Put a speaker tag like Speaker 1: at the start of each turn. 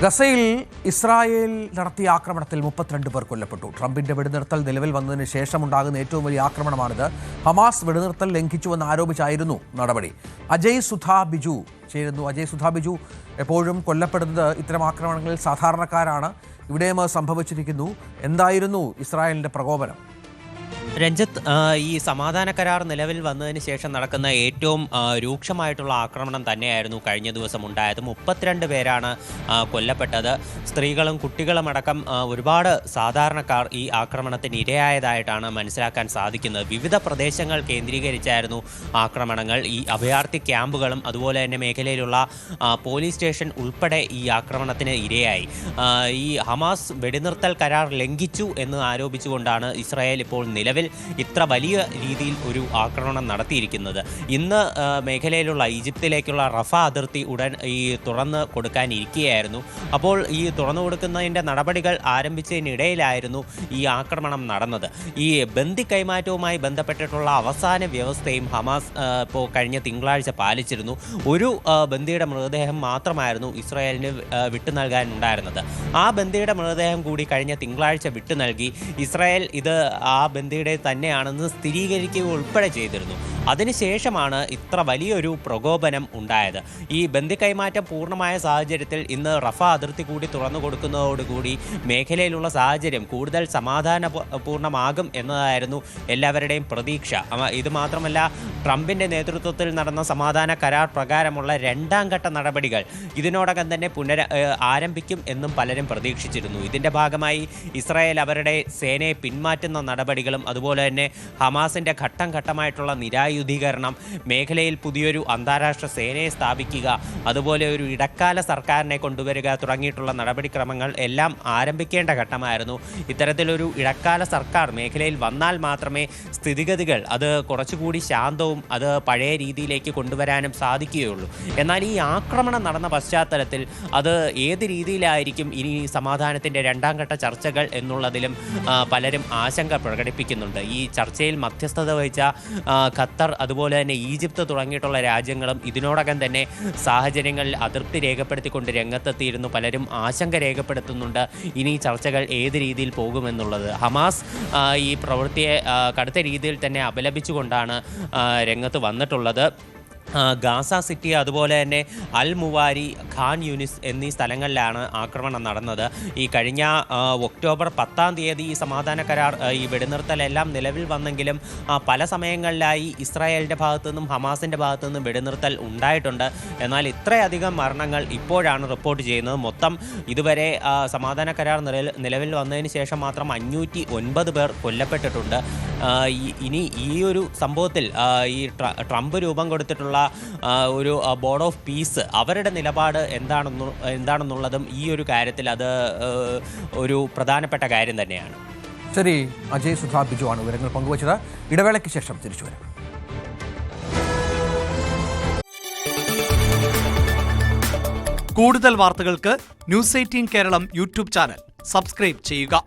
Speaker 1: ഗസയിൽ ഇസ്രായേൽ നടത്തിയ ആക്രമണത്തിൽ 32 പേർ കൊല്ലപ്പെട്ടു. ട്രംപിന്റെ വെടിനിർത്തൽ നിലവിൽ വന്നതിന് ശേഷമുണ്ടാകുന്ന ഏറ്റവും വലിയ ആക്രമണമാണിത്. ഹമാസ് വെടിനിർത്തൽ ലംഘിച്ചുവെന്ന് ആരോപിച്ചായിരുന്നു നടപടി. അജയ് സുധാ ബിജു ചേരുന്നു. അജയ് സുധാ ബിജു, എപ്പോഴും കൊല്ലപ്പെടുന്നത് ഇത്തരം ആക്രമണങ്ങളിൽ സാധാരണക്കാരാണ്. ഇവിടെയും സംഭവിച്ചിരിക്കുന്നു. എന്തായിരുന്നു ഇസ്രായേലിന്റെ പ്രകോപനം?
Speaker 2: രഞ്ജിത്ത്, ഈ സമാധാന കരാർ നിലവിൽ വന്നതിന് ശേഷം നടക്കുന്ന ഏറ്റവും രൂക്ഷമായിട്ടുള്ള ആക്രമണം തന്നെയായിരുന്നു കഴിഞ്ഞ ദിവസം ഉണ്ടായത്. 32 പേരാണ് കൊല്ലപ്പെട്ടത്. സ്ത്രീകളും കുട്ടികളും അടക്കം ഒരുപാട് സാധാരണക്കാർ ഈ ആക്രമണത്തിന് ഇരയായതായിട്ടാണ് മനസ്സിലാക്കാൻ സാധിക്കുന്നത്. വിവിധ പ്രദേശങ്ങൾ കേന്ദ്രീകരിച്ചായിരുന്നു ആക്രമണങ്ങൾ. ഈ അഭയാർത്ഥി ക്യാമ്പുകളും അതുപോലെ തന്നെ മേഖലയിലുള്ള പോലീസ് സ്റ്റേഷൻ ഉൾപ്പെടെ ഈ ആക്രമണത്തിന് ഇരയായി. ഈ ഹമാസ് വെടിനിർത്തൽ കരാർ ലംഘിച്ചു എന്ന് ആരോപിച്ചുകൊണ്ടാണ് ഇസ്രായേൽ ഇപ്പോൾ നിലവിൽ ഇത്ര വലിയ രീതിയിൽ ഒരു ആക്രമണം നടത്തിയിരിക്കുന്നത്. ഇന്ന് മേഖലയിലുള്ള ഈജിപ്തിലേക്കുള്ള റഫ അതിർത്തി ഉടൻ തുറന്ന് കൊടുക്കാനിരിക്കുകയായിരുന്നു. അപ്പോൾ ഈ തുറന്നു കൊടുക്കുന്നതിൻ്റെ നടപടികൾ ആരംഭിച്ചതിനിടയിലായിരുന്നു ഈ ആക്രമണം നടന്നത്. ഈ ബന്ദി കൈമാറ്റവുമായി ബന്ധപ്പെട്ടിട്ടുള്ള അവസാന വ്യവസ്ഥയും ഹമാസ് ഇപ്പോൾ കഴിഞ്ഞ തിങ്കളാഴ്ച പാലിച്ചിരുന്നു. ഒരു ബന്ദിയുടെ മൃതദേഹം മാത്രമായിരുന്നു ഇസ്രായേലിന് വിട്ടു നൽകാനുണ്ടായിരുന്നത്. ആ ബന്ദിയുടെ മൃതദേഹം കൂടി കഴിഞ്ഞ തിങ്കളാഴ്ച വിട്ടു നൽകി. ഇസ്രായേൽ ഇത് ആ ബന്ദിയുടെ തന്നെയാണെന്ന് സ്ഥിരീകരിക്കുക ഉൾപ്പെടെ ചെയ്തിരുന്നു. അതിനുശേഷമാണ് ഇത്ര വലിയൊരു പ്രകോപനം ഉണ്ടായത്. ഈ ബന്ദി കൈമാറ്റം പൂർണ്ണമായ സാഹചര്യത്തിൽ ഇന്ന് റഫ അതിർത്തി കൂടി തുറന്നു കൊടുക്കുന്നതോടുകൂടി മേഖലയിലുള്ള സാഹചര്യം കൂടുതൽ സമാധാനപൂർണ്ണമാകും എന്നതായിരുന്നു എല്ലാവരുടെയും പ്രതീക്ഷ. ഇത് മാത്രമല്ല, ട്രംപിൻ്റെ നേതൃത്വത്തിൽ നടന്ന സമാധാന കരാർ പ്രകാരമുള്ള രണ്ടാം ഘട്ട നടപടികൾ ഇതിനോടകം തന്നെ ആരംഭിക്കും എന്നും പലരും പ്രതീക്ഷിച്ചിരുന്നു. ഇതിൻ്റെ ഭാഗമായി ഇസ്രായേൽ അവരുടെ സേനയെ പിന്മാറ്റുന്ന നടപടികളും അതുപോലെ തന്നെ ഹമാസിൻ്റെ ഘട്ടം ഘട്ടമായിട്ടുള്ള നിരായുധീകരണം, മേഖലയിൽ പുതിയൊരു അന്താരാഷ്ട്ര സേനയെ സ്ഥാപിക്കുക, അതുപോലെ ഒരു ഇടക്കാല സർക്കാരിനെ കൊണ്ടുവരിക തുടങ്ങിയിട്ടുള്ള നടപടിക്രമങ്ങൾ എല്ലാം ആരംഭിക്കേണ്ട ഘട്ടമായിരുന്നു. ഇത്തരത്തിലൊരു ഇടക്കാല സർക്കാർ മേഖലയിൽ വന്നാൽ മാത്രമേ സ്ഥിതിഗതികൾ അത് കുറച്ചുകൂടി ശാന്തവും അത് പഴയ രീതിയിലേക്ക് കൊണ്ടുവരാനും സാധിക്കുകയുള്ളൂ. എന്നാൽ ഈ ആക്രമണം നടന്ന പശ്ചാത്തലത്തിൽ അത് ഏത് രീതിയിലായിരിക്കും ഇനി സമാധാനത്തിൻ്റെ രണ്ടാം ഘട്ട ചർച്ചകൾ എന്നുള്ളതിലും പലരും ആശങ്ക പ്രകടിപ്പിക്കുന്നുണ്ട്. ഈ ചർച്ചയിൽ മധ്യസ്ഥത വഹിച്ച ഖത്തർ അതുപോലെ തന്നെ ഈജിപ്ത് തുടങ്ങിയിട്ടുള്ള രാജ്യങ്ങളും ഇതിനോടകം തന്നെ സാഹചര്യങ്ങളിൽ അതൃപ്തി രേഖപ്പെടുത്തിക്കൊണ്ട് രംഗത്തെത്തിയിരുന്നു. പലരും ആശങ്ക രേഖപ്പെടുത്തുന്നുണ്ട് ഇനി ചർച്ചകൾ ഏത് രീതിയിൽ പോകുമെന്നുള്ളത്. ഹമാസ് ഈ പ്രവൃത്തിയെ കടുത്ത രീതിയിൽ തന്നെ അപലപിച്ചുകൊണ്ടാണ് രംഗത്ത് വന്നിട്ടുള്ളത്. ഗാസ സിറ്റി അതുപോലെ തന്നെ അൽ മുവാരി, ഖാൻ യൂനിസ് എന്നീ സ്ഥലങ്ങളിലാണ് ആക്രമണം നടന്നത്. ഈ കഴിഞ്ഞ ഒക്ടോബർ 10-ാം തീയതി ഈ സമാധാന കരാർ ഈ വെടിനിർത്തലെല്ലാം നിലവിൽ വന്നെങ്കിലും പല സമയങ്ങളിലായി ഇസ്രായേലിൻ്റെ ഭാഗത്തു നിന്നും ഹമാസിൻ്റെ ഭാഗത്തു നിന്നും വെടിനിർത്തൽ ഉണ്ടായിട്ടുണ്ട്. എന്നാൽ ഇത്രയധികം മരണങ്ങൾ ഇപ്പോഴാണ് റിപ്പോർട്ട് ചെയ്യുന്നത്. മൊത്തം ഇതുവരെ സമാധാന കരാർ നിലവിൽ വന്നതിന് ശേഷം മാത്രം 509 പേർ കൊല്ലപ്പെട്ടിട്ടുണ്ട്. ഇനി ഈ ഒരു സംഭവത്തിൽ ഈ ട്രംപ് രൂപം കൊടുത്തിട്ടുള്ള ഒരു ബോർഡ് ഓഫ് പീസ് അവരുടെ നിലപാട് എന്താണെന്നുള്ളതും ഈ ഒരു കാര്യത്തിൽ അത് ഒരു പ്രധാനപ്പെട്ട കാര്യം തന്നെയാണ്.
Speaker 1: ശരി, അജയ് സുധാ ബിജു ആണ് വിവരങ്ങൾ പങ്കുവച്ചത്. ഇടവേളയ്ക്ക് ശേഷം തിരിച്ചു വരാം.
Speaker 3: കൂടുതൽ വാർത്തകൾക്ക് news 18 Keralam YouTube channel subscribe ചെയ്യുക.